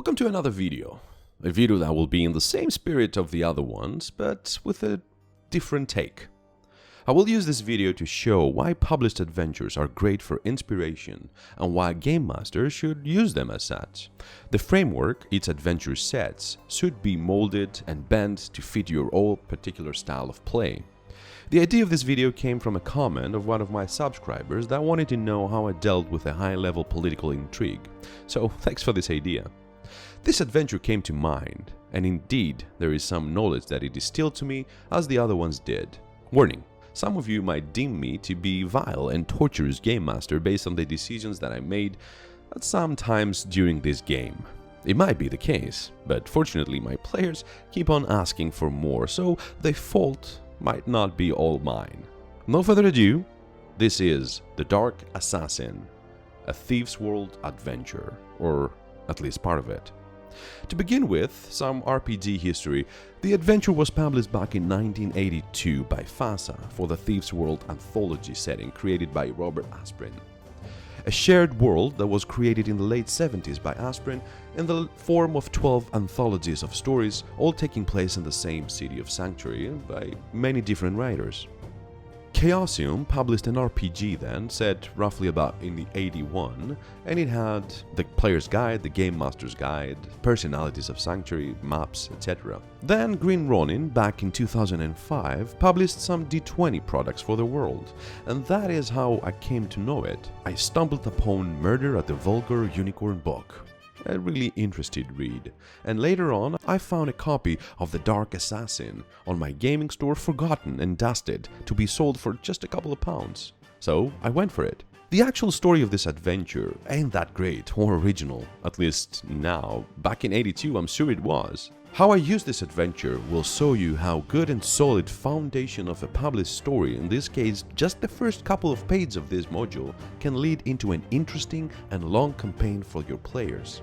Welcome to another video. A video that will be in the same spirit of the other ones, but with a different take. I will use this video to show why published adventures are great for inspiration and why game masters should use them as such. The framework each adventure sets should be molded and bent to fit your own particular style of play. The idea of this video came from a comment of one of my subscribers that wanted to know how I dealt with a high-level political intrigue, so thanks for this idea. This adventure came to mind, and indeed there is some knowledge that it distilled to me as the other ones did. Warning, some of you might deem me to be vile and torturous game master based on the decisions that I made at some times during this game. It might be the case, but fortunately my players keep on asking for more, so the fault might not be all mine. No further ado, this is The Dark Assassin, a Thieves' World adventure, or at least part of it. To begin with, some RPG history. The adventure was published back in 1982 by FASA for the Thieves' World anthology setting created by Robert Asprin. A shared world that was created in the late 70s by Asprin in the form of 12 anthologies of stories, all taking place in the same city of Sanctuary by many different writers. Chaosium published an RPG then, set roughly about in the 81, and it had the player's guide, the game master's guide, personalities of Sanctuary, maps, etc. Then Green Ronin, back in 2005, published some D20 products for the world, and that is how I came to know it. I stumbled upon Murder at the Vulgar Unicorn book. A really interesting read, and later on I found a copy of The Dark Assassin on my gaming store, forgotten and dusted, to be sold for just a couple of pounds. So I went for it. The actual story of this adventure ain't that great or original, at least now. Back in 82 I'm sure it was. How I use this adventure will show you how good and solid foundation of a published story, in this case just the first couple of pages of this module, can lead into an interesting and long campaign for your players.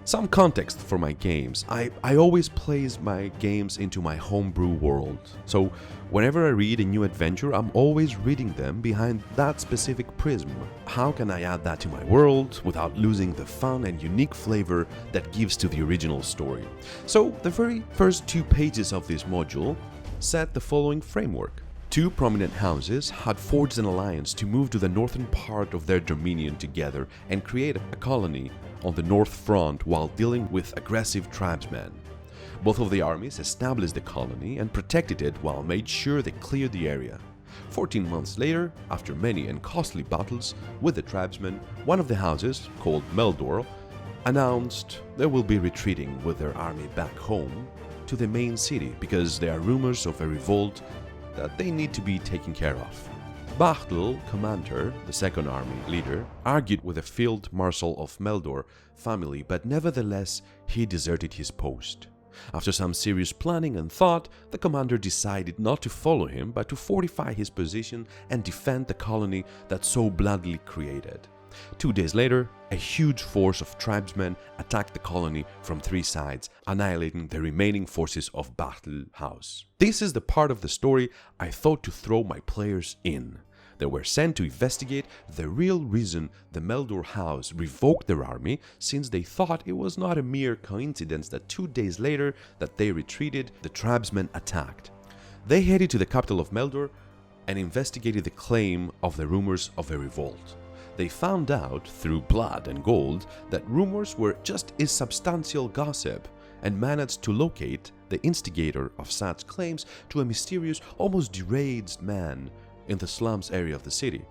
Some context for my games. I always place my games into my homebrew world, so whenever I read a new adventure I'm always reading them behind that specific prism. How can I add that to my world without losing the fun and unique flavor that gives to the original story? So the very first 2 pages of this module set the following framework. 2 prominent houses had forged an alliance to move to the northern part of their dominion together and create a colony on the north front while dealing with aggressive tribesmen. Both of the armies established the colony and protected it while made sure they cleared the area. 14 months later, after many and costly battles with the tribesmen, one of the houses, called Meldor, announced they will be retreating with their army back home to the main city because there are rumors of a revolt that they need to be taken care of. Bachtel, commander, the second army leader, argued with the field marshal of Meldor family, but nevertheless he deserted his post. After some serious planning and thought, the commander decided not to follow him but to fortify his position and defend the colony that so bloodily created. 2 days later, a huge force of tribesmen attacked the colony from 3 sides, annihilating the remaining forces of Bachtel House. This is the part of the story I thought to throw my players in. They were sent to investigate the real reason the Meldor House revoked their army, since they thought it was not a mere coincidence that 2 days later that they retreated, the tribesmen attacked. They headed to the capital of Meldor and investigated the claim of the rumors of a revolt. They found out, through blood and gold, that rumors were just insubstantial gossip, and managed to locate the instigator of such claims to a mysterious, almost deranged man in the slums area of the city.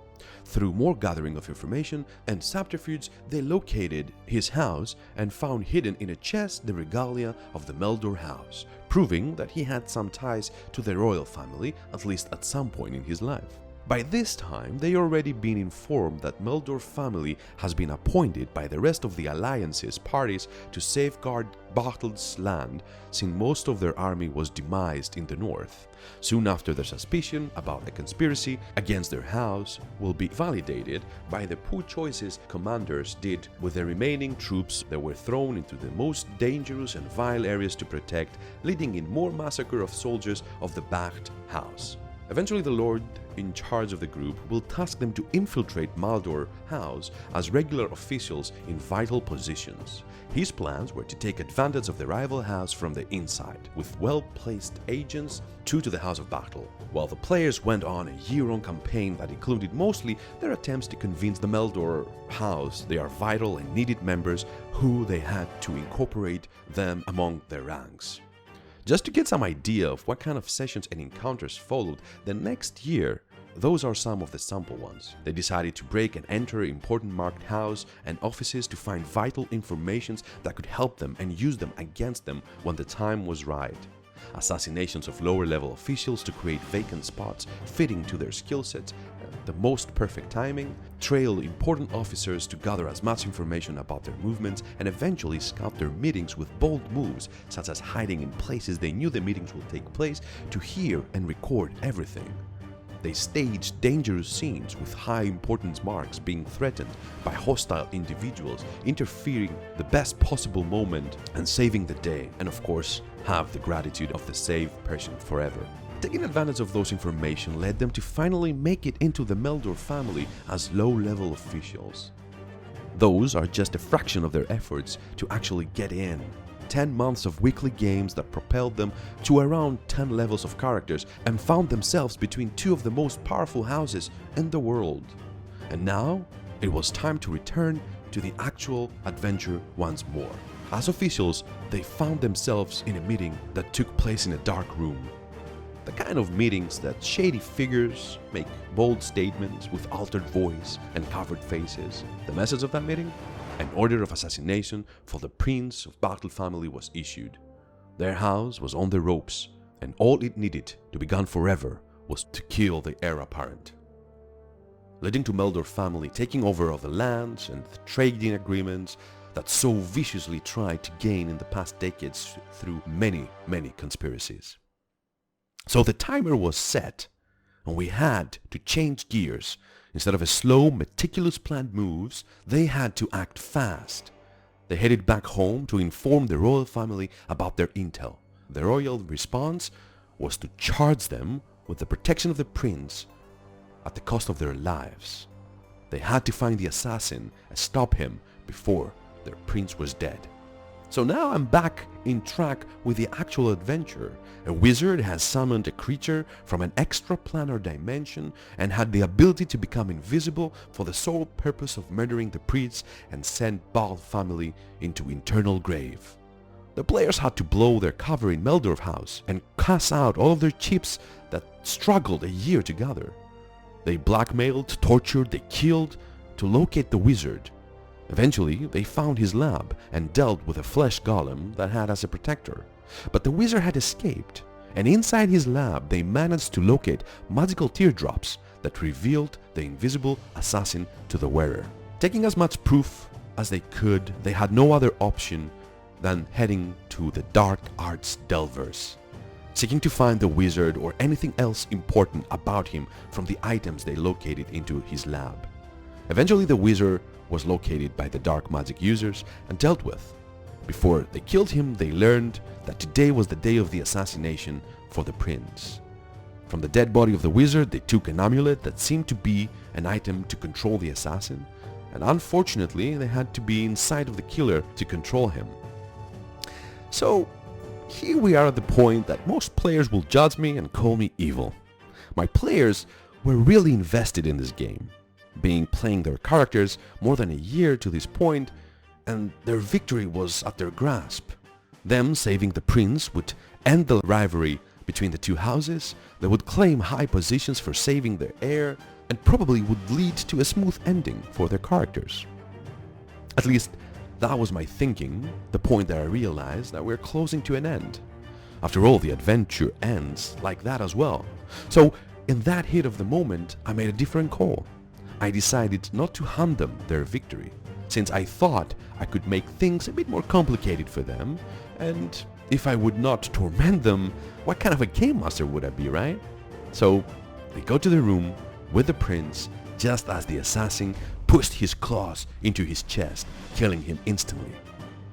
Through more gathering of information and subterfuge, they located his house and found hidden in a chest the regalia of the Meldor House, proving that he had some ties to the royal family, at least at some point in his life. By this time, they already been informed that Meldor family has been appointed by the rest of the Alliance's parties to safeguard Bachtel's land, since most of their army was demised in the north. Soon after, their suspicion about a conspiracy against their house will be validated by the poor choices commanders did with the remaining troops that were thrown into the most dangerous and vile areas to protect, leading in more massacre of soldiers of the Bacht House. Eventually, the Lord in charge of the group will task them to infiltrate Maldor House as regular officials in vital positions. His plans were to take advantage of the rival house from the inside, with well-placed agents true to the House of Battle, while the players went on a year-long campaign that included mostly their attempts to convince the Maldor House they are vital and needed members who they had to incorporate them among their ranks. Just to get some idea of what kind of sessions and encounters followed the next year, those are some of the sample ones. They decided to break and enter important marked houses and offices to find vital information that could help them and use them against them when the time was right. Assassinations of lower level officials to create vacant spots fitting to their skill sets, the most perfect timing, trail important officers to gather as much information about their movements, and eventually scout their meetings with bold moves such as hiding in places they knew the meetings would take place to hear and record everything. They staged dangerous scenes with high importance marks being threatened by hostile individuals, interfering the best possible moment and saving the day, and of course have the gratitude of the saved person forever. Taking advantage of those information led them to finally make it into the Maldor family as low-level officials. Those are just a fraction of their efforts to actually get in. 10 months of weekly games that propelled them to around 10 levels of characters and found themselves between two of the most powerful houses in the world. And now, it was time to return to the actual adventure once more. As officials, they found themselves in a meeting that took place in a dark room. The kind of meetings that shady figures make bold statements with altered voice and covered faces. The message of that meeting? An order of assassination for the Prince of Battle family was issued. Their house was on the ropes, and all it needed to be gone forever was to kill the heir apparent. Leading to Maldor family taking over all the lands and the trading agreements that so viciously tried to gain in the past decades through many conspiracies. So the timer was set, and we had to change gears. Instead of a slow, meticulous planned moves, they had to act fast. They headed back home to inform the royal family about their intel. The royal response was to charge them with the protection of the prince at the cost of their lives. They had to find the assassin and stop him before their prince was dead. So now I'm back in track with the actual adventure. A wizard has summoned a creature from an extraplanar dimension and had the ability to become invisible for the sole purpose of murdering the priests and send Baal family into eternal grave. The players had to blow their cover in Maldor House and cast out all of their chips that struggled a year to gather. They blackmailed, tortured, they killed to locate the wizard. Eventually, they found his lab and dealt with a flesh golem that had as a protector. But the wizard had escaped, and inside his lab they managed to locate magical teardrops that revealed the invisible assassin to the wearer. Taking as much proof as they could, they had no other option than heading to the dark arts delvers, seeking to find the wizard or anything else important about him from the items they located into his lab. Eventually the wizard was located by the dark magic users and dealt with. Before they killed him, they learned that today was the day of the assassination for the prince. From the dead body of the wizard, they took an amulet that seemed to be an item to control the assassin, and unfortunately, they had to be inside of the killer to control him. So, here we are at the point that most players will judge me and call me evil. My players were really invested in this game, playing their characters more than a year to this point, and their victory was at their grasp. Them saving the prince would end the rivalry between the two houses, they would claim high positions for saving their heir, and probably would lead to a smooth ending for their characters. At least, that was my thinking, the point that I realized that we're closing to an end. After all, the adventure ends like that as well. So, in that heat of the moment, I made a different call. I decided not to hand them their victory, since I thought I could make things a bit more complicated for them, and if I would not torment them, what kind of a game master would I be, right? So, we go to the room with the prince just as the assassin pushed his claws into his chest, killing him instantly.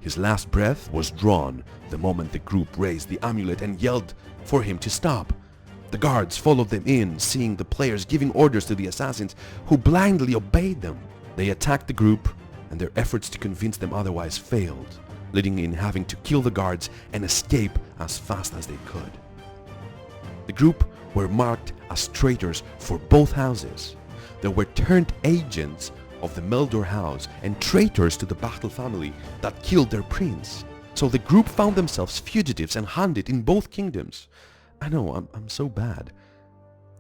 His last breath was drawn the moment the group raised the amulet and yelled for him to stop. The guards followed them in, seeing the players giving orders to the assassins, who blindly obeyed them. They attacked the group, and their efforts to convince them otherwise failed, leading in having to kill the guards and escape as fast as they could. The group were marked as traitors for both houses. They were turned agents of the Meldor house and traitors to the Battle family that killed their prince. So the group found themselves fugitives and hunted in both kingdoms. I know, I'm so bad.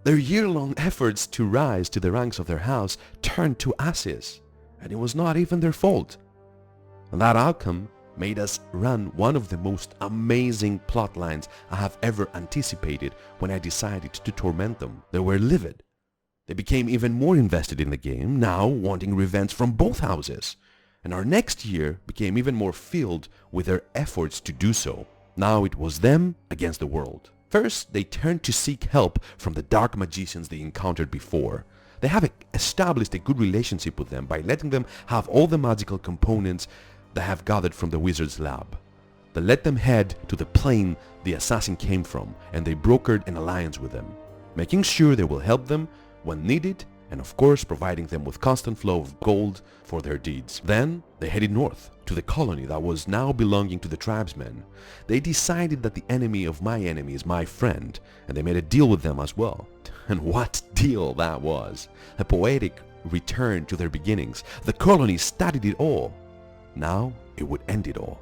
Their year-long efforts to rise to the ranks of their house turned to ashes, and it was not even their fault. And that outcome made us run one of the most amazing plot lines I have ever anticipated when I decided to torment them. They were livid. They became even more invested in the game, now wanting revenge from both houses. And our next year became even more filled with their efforts to do so. Now it was them against the world. First, they turned to seek help from the dark magicians they encountered before. They have established a good relationship with them by letting them have all the magical components they have gathered from the wizard's lab. They let them head to the plane the assassin came from, and they brokered an alliance with them, making sure they will help them when needed, and of course providing them with constant flow of gold for their deeds. Then they headed north to the colony that was now belonging to the tribesmen. They decided that the enemy of my enemy is my friend, and they made a deal with them as well. And what deal that was! A poetic return to their beginnings. The colony studied it all. Now it would end it all.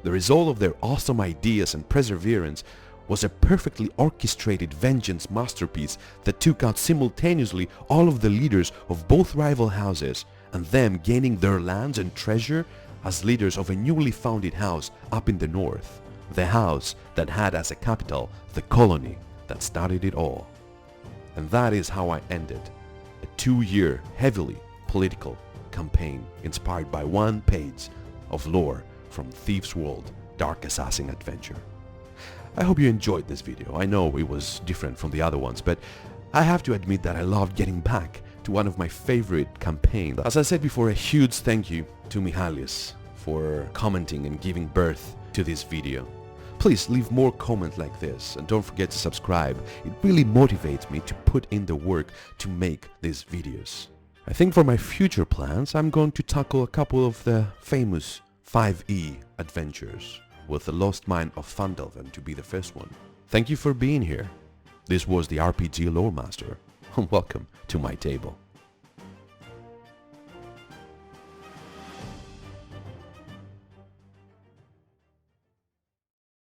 The result of their awesome ideas and perseverance was a perfectly orchestrated vengeance masterpiece that took out simultaneously all of the leaders of both rival houses, and them gaining their lands and treasure as leaders of a newly founded house up in the north, the house that had as a capital the colony that started it all. And that is how I ended a 2-year heavily political campaign inspired by one page of lore from Thieve's World Dark Assassin Adventure. I hope you enjoyed this video. I know it was different from the other ones, but I have to admit that I loved getting back to one of my favorite campaigns. As I said before, a huge thank you to Mihalis for commenting and giving birth to this video. Please leave more comments like this, and don't forget to subscribe. It really motivates me to put in the work to make these videos. I think for my future plans, I'm going to tackle a couple of the famous 5e adventures, with the Lost Mine of Phandelven to be the first one. Thank you for being here. This was the RPG Lore Master. Welcome to my table.